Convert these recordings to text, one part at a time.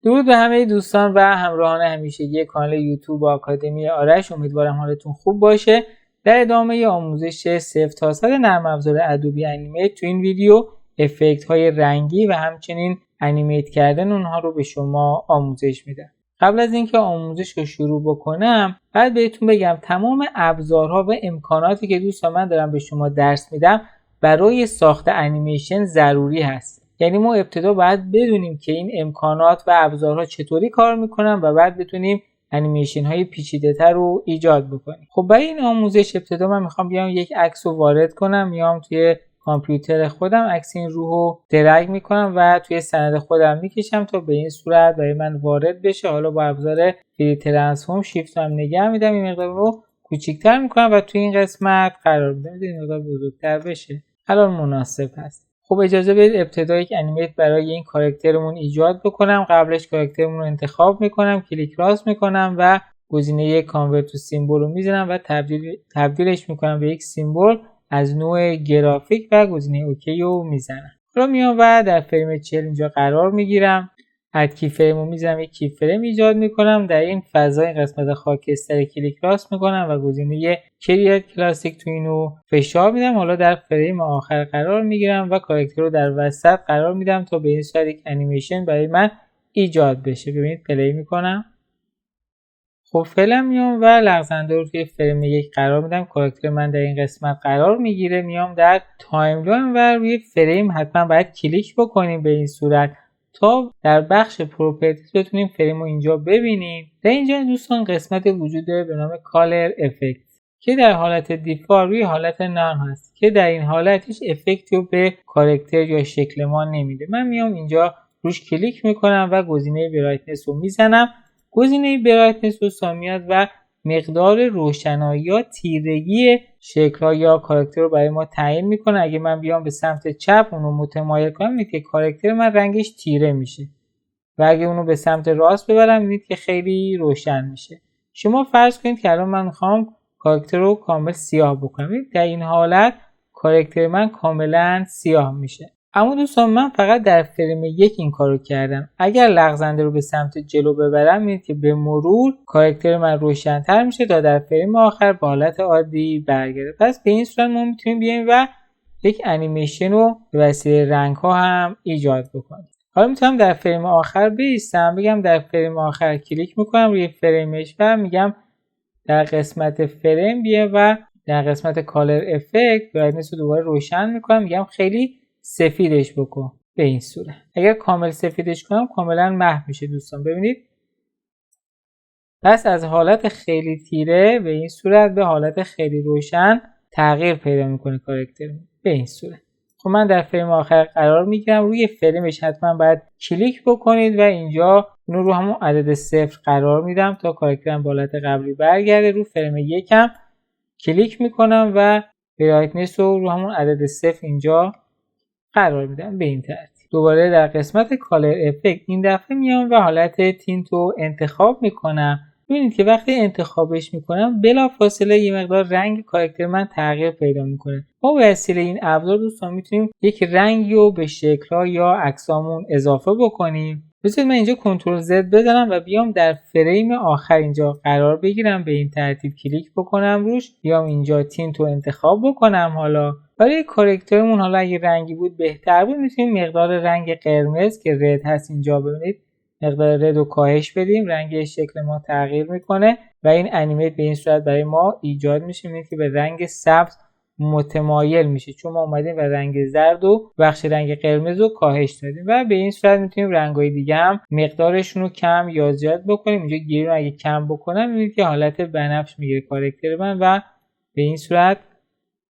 درود به همه دوستان و همراهان همیشگی کانال یوتیوب آکادمی آرش. امیدوارم حالتون خوب باشه. در ادامه آموزش 0 تا 100 نرم افزار ادوبی انیمیت تو این ویدیو افکت های رنگی و همچنین انیمیت کردن اونها رو به شما آموزش میدم. قبل از اینکه آموزش رو شروع بکنم بعد بهتون بگم تمام ابزارها و امکاناتی که دوستان من دارم به شما درس میدم برای ساخت انیمیشن ضروری هست. یعنی ما ابتدا باید بدونیم که این امکانات و ابزارها چطوری کار میکنن و بعد بتونیم انیمیشن های پیچیده تر رو ایجاد بکنیم. خب برای این آموزش ابتدا من میخوام بیام یک عکس رو وارد کنم. میام توی کامپیوتر خودم عکس این روح رو درگ میکنم و توی سند خودم میکشم تا به این صورت برای من وارد بشه. حالا با ابزار فری ترانسفورم شیفت هم نگه میدم، این مقدار رو کوچیک‌تر میکنم و توی این قسمت قرار میدم. این مقدار بزرگتر بشه. الان مناسب هست. خب اجازه بدید ابتدا یک انیمیت برای این کاراکترمون ایجاد بکنم. قبلش کاراکترمون رو انتخاب میکنم، کلیک راست میکنم و گزینه کانورت تو سیمبل رو میزنم و تبدیلش میکنم به یک سیمبل از نوع گرافیک و گزینه اوکی رو میزنم. حالا میام و در فریم 40 اینجا قرار میگیرم. اد کی فریم رو میزنم، یک کی فریم ایجاد میکنم. در این فضا این قسمت خاکستر کلیک راست میکنم و گزینه کریت کلاسیک تو اینو فشار میدم. حالا در فریم آخر قرار میگیرم و کاراکتر رو در وسط قرار میدم تا به این صورت یک انیمیشن برای من ایجاد بشه. ببینید پلی میکنم. خب فعلا میام و لغزنده رو توی فریم 1 قرار میدم. کاراکتر من در این قسمت قرار میگیره. میام در تایملاین و روی فریم حتما باید کلیک بکنیم به این صورت تا در بخش پروپرتیز بتونیم فریم رو اینجا ببینیم. در اینجا دوستان قسمت وجود داره به نام کالر افکت که در حالت دیفالت روی حالت نان هست که در این حالت هیچ افکتی رو به کاراکتر یا شکل ما نمیده. من میام اینجا روش کلیک میکنم و گزینه برایتنس رو میزنم. گزینه برایتنس رو سامیت و مقدار روشنایی یا تیرگی شکل‌ها یا کاراکتر رو برای ما تعیین میکنه. اگه من بیام به سمت چپ اون رو متمایل کنم میبینید که کاراکتر من رنگش تیره میشه و اگه اون رو به سمت راست ببرم میبینید که خیلی روشن میشه. شما فرض کنید که الان من میخوام کاراکتر رو کامل سیاه بکنم. در این حالت کاراکتر من کاملا سیاه میشه. اما دوستان من فقط در فریم 1 این کارو کردم. اگر لغزنده رو به سمت جلو ببرم میبینید که به مرور کاراکتر من روشن‌تر میشه تا در فریم آخر به حالت عادی برگرده. پس به این صورت ما میتونیم بیایم و یک انیمیشن رو به وسیله رنگ‌ها هم ایجاد بکنیم. حالا میتونم در فریم آخر بایستم، بگم در فریم آخر کلیک میکنم روی فریمش و میگم در قسمت فریم بیا و در قسمت کالر افکت برایتنس رو دوباره روشن میکنم. میگم خیلی سفیدش بکن به این صورت. اگر کامل سفیدش کنم کاملا محو میشه دوستان. ببینید پس از حالت خیلی تیره به این صورت به حالت خیلی روشن تغییر پیدا میکنه کاراکتر به این صورت. خب من در فریم آخر قرار میگیرم. روی فریمش حتما باید کلیک بکنید و اینجا اون رو همون عدد 0 قرار میدم تا کاراکترم به حالت قبلی برگرده. رو فریم 1 هم کلیک میکنم و برایتنس رو همون عدد 0 اینجا قرار میدم به این ترتیب. دوباره در قسمت کالر افکت این دفعه میام و حالت تینت رو انتخاب میکنم. ببینید که وقتی انتخابش میکنم بلافاصله یه مقدار رنگ کاراکتر من تغییر پیدا میکنه. ما به وسیله این ابزار دوستان میتونیم یک رنگی رو به شکل‌ها یا عکسامون اضافه بکنیم. بذارید من اینجا کنترل زد بزنم و بیام در فریم آخر اینجا قرار بگیرم. به این ترتیب کلیک بکنم روش، بیام اینجا تینت رو انتخاب بکنم. حالا برای کاراکترمون حالا اگه رنگی بود بهتر بود، میتونیم مقدار رنگ قرمز که رد هست اینجا ببینید مقدار رد رو کاهش بدیم، رنگ شکل ما تغییر میکنه و این انیمیت به این صورت برای ما ایجاد میشه. میبینید که به رنگ سبز متمایل میشه چون ما اومدیم و رنگ زرد و بخش رنگ قرمز رو کاهش دادیم و به این صورت میتونیم رنگ‌های دیگه هم مقدارشون رو کم یا زیاد بکنیم. اینجا گیری رو اگه کم بکنم میبینید که حالت بنفش میگیره کاراکتر من و به این صورت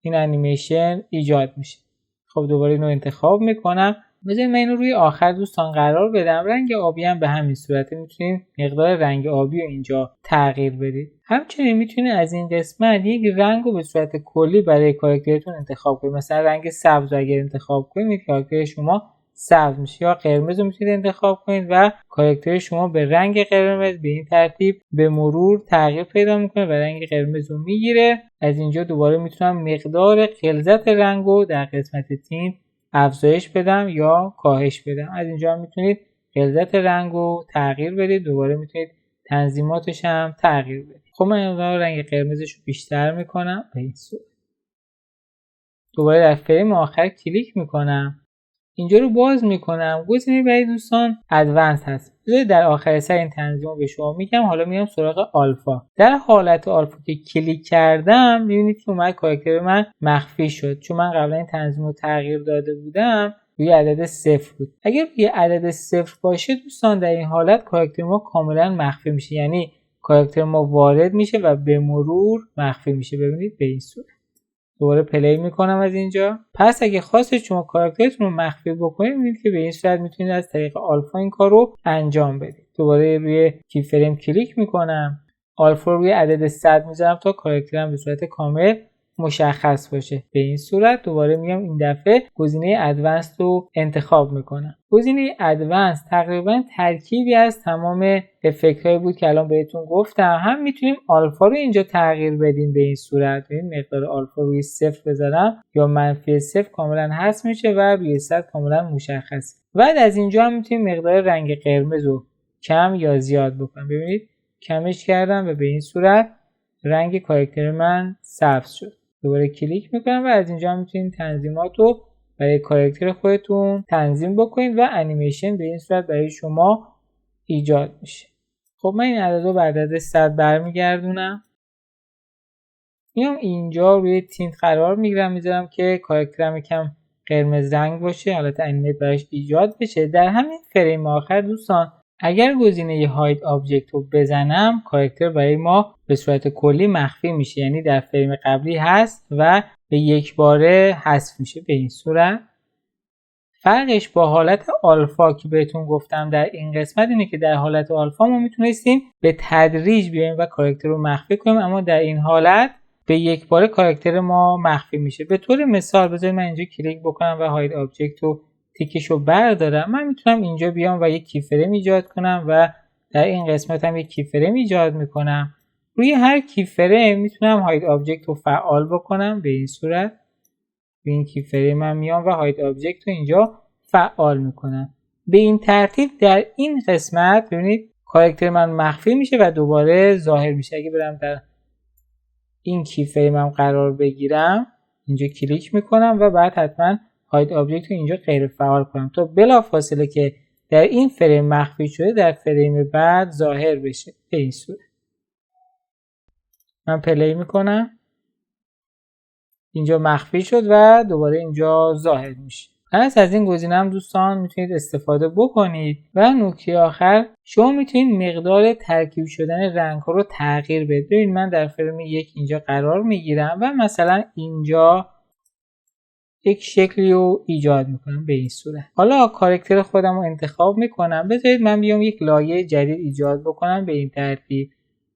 این انیمیشن ایجاد میشه. خب دوباره اینو انتخاب میکنم. بذارید من اینو روی آخر دوستان قرار بدم. رنگ آبی هم به همین صورته میتونیم مقدار رنگ آبی رو اینجا تغییر بدید. همچنین میتونید از این قسمت یک رنگ رو به صورت کلی برای کاراکترتون انتخاب کنید. مثلا رنگ سبز اگر انتخاب کنید کاراکتر شما سبز میشه، یا قرمز رو میتونید انتخاب کنید و کاراکتر شما به رنگ قرمز به این ترتیب به مرور تغییر پیدا میکنه و رنگ قرمز رو میگیره. از اینجا دوباره میتونم مقدار غلظت رنگ رو در قسمت تین افزایش بدم یا کاهش بدم. از اینجا میتونید غلظت رنگ رو تغییر بدید. دوباره میتونید تنظیماتش هم تغییر بدید. خب من رنگ قرمزش رو بیشتر میکنم به این صورت. دوباره در فریم آخر کلیک میکنم، اینجا رو باز میکنم. گزینه بعدی دوستان ادوانس هست. در آخر سر این تنظیم رو به شما میگم. حالا میام سراغ آلفا. در حالت آلفا که کلیک کردم میبینید که اومد کاراکتر من مخفی شد، چون من قبلا این تنظیم رو تغییر داده بودم. روی عدد 0 بود. اگر روی عدد 0 باشه دوستان در این حالت کاراکتر ما کاملا مخفی میشه، یعنی کاراکتر ما وارد میشه و به مرور مخفی میشه. ببینید به این صورت. دوباره پلی میکنم از اینجا. پس اگه خواستید شما کاراکترتون رو مخفی بکنید، میبینید که به این صورت میتونید از طریق آلفا این کار رو انجام بدید. دوباره روی کی فریم کلیک میکنم، آلفا رو روی عدد 100 میذارم تا کاراکترم به صورت کامل مشخص باشه. به این صورت دوباره میام این دفعه گزینه ادوانس رو انتخاب میکنم. گزینه ادوانس تقریبا ترکیبی از تمام افکت هایی بود که الان بهتون گفتم. هم میتونیم آلفا رو اینجا تغییر بدیم به این صورت. ببین مقدار آلفا روی 0 بذارم یا منفی 0 کاملا حذف میشه و روی 100 کاملا مشخصه. بعد از اینجا هم میتونیم مقدار رنگ قرمز رو کم یا زیاد بکنم. ببینید کمش کردم و به این صورت رنگ کاراکتر من سبز شد. دوباره کلیک میکنم و از اینجا میتونید تنظیمات رو برای کاراکتر خودتون تنظیم بکنید و انیمیشن به این صورت برای شما ایجاد میشه. خب من این عدد رو به عدد 100 برمیگردونم. میام اینجا روی تینت قرار میگیرم، میذارم که کاراکترم یکم قرمز رنگ باشه، حالت انیمیت براش ایجاد بشه. در همین فریم آخر دوستان اگر گزینه هاید آبجکت رو بزنم، کاراکتر برای ما به صورت کلی مخفی میشه، یعنی در فریم قبلی هست و به یک باره حذف میشه. به این صورت فرقش با حالت آلفا که بهتون گفتم در این قسمت اینه که در حالت آلفا ما میتونستیم به تدریج بیایم و کاراکتر رو مخفی کنیم، اما در این حالت به یک باره کاراکتر ما مخفی میشه. به طور مثال بذارید من اینجا کلیک بکنم و هاید آبجکت رو تیکش رو بردارم. من میتونم اینجا بیام و یک کی فریم ایجاد کنم و در این قسمت هم یک کی فریم ایجاد میکنم. روی هر کی فریم میتونم هاید آبجکت رو فعال بکنم به این صورت. به این کی فریم هم میام و هاید آبجکت رو اینجا فعال میکنم. به این ترتیب در این قسمت ببینید کاراکتر من مخفی میشه و دوباره ظاهر میشه. اگه برم در این کی فریم هم قرار بگیرم، اینجا کلیک میکنم و بعد حتما هاید آبجکت رو اینجا غیر فعال کنم تا بلافاصله که در این فریم مخفی شده در فریم بعد ظاهر بشه. به این صورت من پلی میکنم، اینجا مخفی شد و دوباره اینجا ظاهر میشه. پس از این گزینه هم دوستان میتونید استفاده بکنید. و نکته آخر شما میتونید مقدار ترکیب شدن رنگ ها رو تغییر بدید. ببین من در فریم 1 اینجا قرار میگیرم و مثلا اینجا یک شکلی رو ایجاد میکنم به این صورت. حالا کاراکتر خودم رو انتخاب میکنم. بذارید من بیام یک لایه جدید ایجاد بکنم به این ترتیب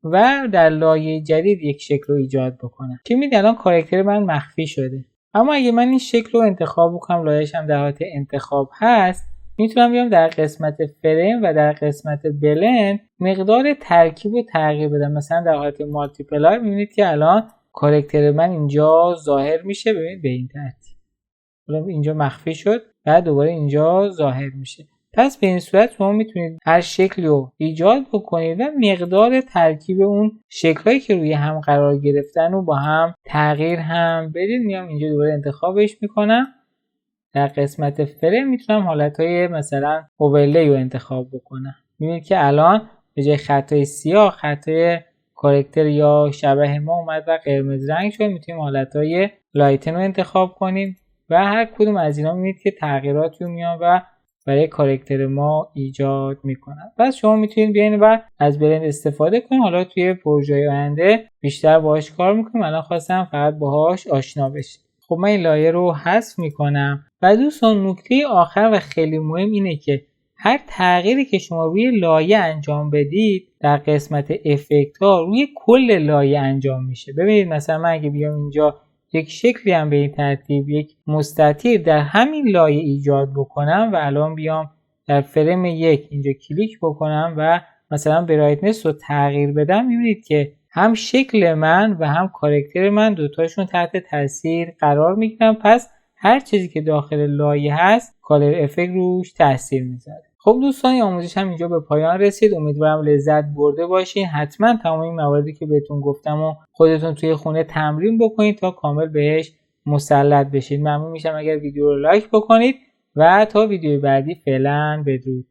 و در لایه جدید یک شکل رو ایجاد بکنم که میبینید الان کاراکتر من مخفی شده. اما اگه من این شکل رو انتخاب بکنم، لایه‌اش هم در حالت انتخاب هست، میتونم بیام در قسمت فریم و در قسمت بلند مقدار ترکیب رو تغییر بدم. مثلا در حالت مالتیپلای میبینید که الان کاراکتر من اینجا ظاهر میشه. ببینید به این ترتیب اینجا مخفی شد و دوباره اینجا ظاهر میشه. پس به این صورت شما میتونید هر شکلی رو ایجاد بکنید و مقدار ترکیب اون شکلایی که روی هم قرار گرفتن رو با هم تغییر هم بدید. میام اینجا دوباره انتخابش میکنم. در قسمت فریم میتونم حالتهای مثلا اوورلی رو انتخاب بکنم. میبینید که الان به جای خطای سیاه خطای کاراکتر یا شبه ما اومد و قرمز رنگ شد. میتونیم حالتهای لایتن رو انتخاب کنیم و هر کدوم از اینا میبینید که تغییراتی میان و برای کاراکتر ما ایجاد میکنن. پس شما میتونید بیاین و از بلند استفاده کنید. حالا توی پروژه آینده بیشتر باهاش کار میکنیم. الان خواستم فقط باهاش آشنا بشید. خب من این لایه رو حذف میکنم و دوستان نکته آخر و خیلی مهم اینه که هر تغییری که شما روی لایه انجام بدید در قسمت افکت ها روی کل لایه انجام میشه. ببینید مثلا من اگه بیام اینجا یک شکلی هم به این ترتیب یک مستطیل در همین لایه ایجاد بکنم و الان بیام در فریم 1 اینجا کلیک بکنم و مثلا برایتنس رو تغییر بدم، میبینید که هم شکل من و هم کاراکتر من دوتاشون تحت تاثیر قرار میگیرن. پس هر چیزی که داخل لایه هست کالر افکت روش تاثیر میذاره. خب دوستان این آموزش هم اینجا به پایان رسید. امیدوارم لذت برده باشین. حتما تمام این مواردی که بهتون گفتم و خودتون توی خونه تمرین بکنید تا کامل بهش مسلط بشید. ممنون میشم اگر ویدیو رو لایک بکنید و تا ویدیو بعدی فعلا بدرود.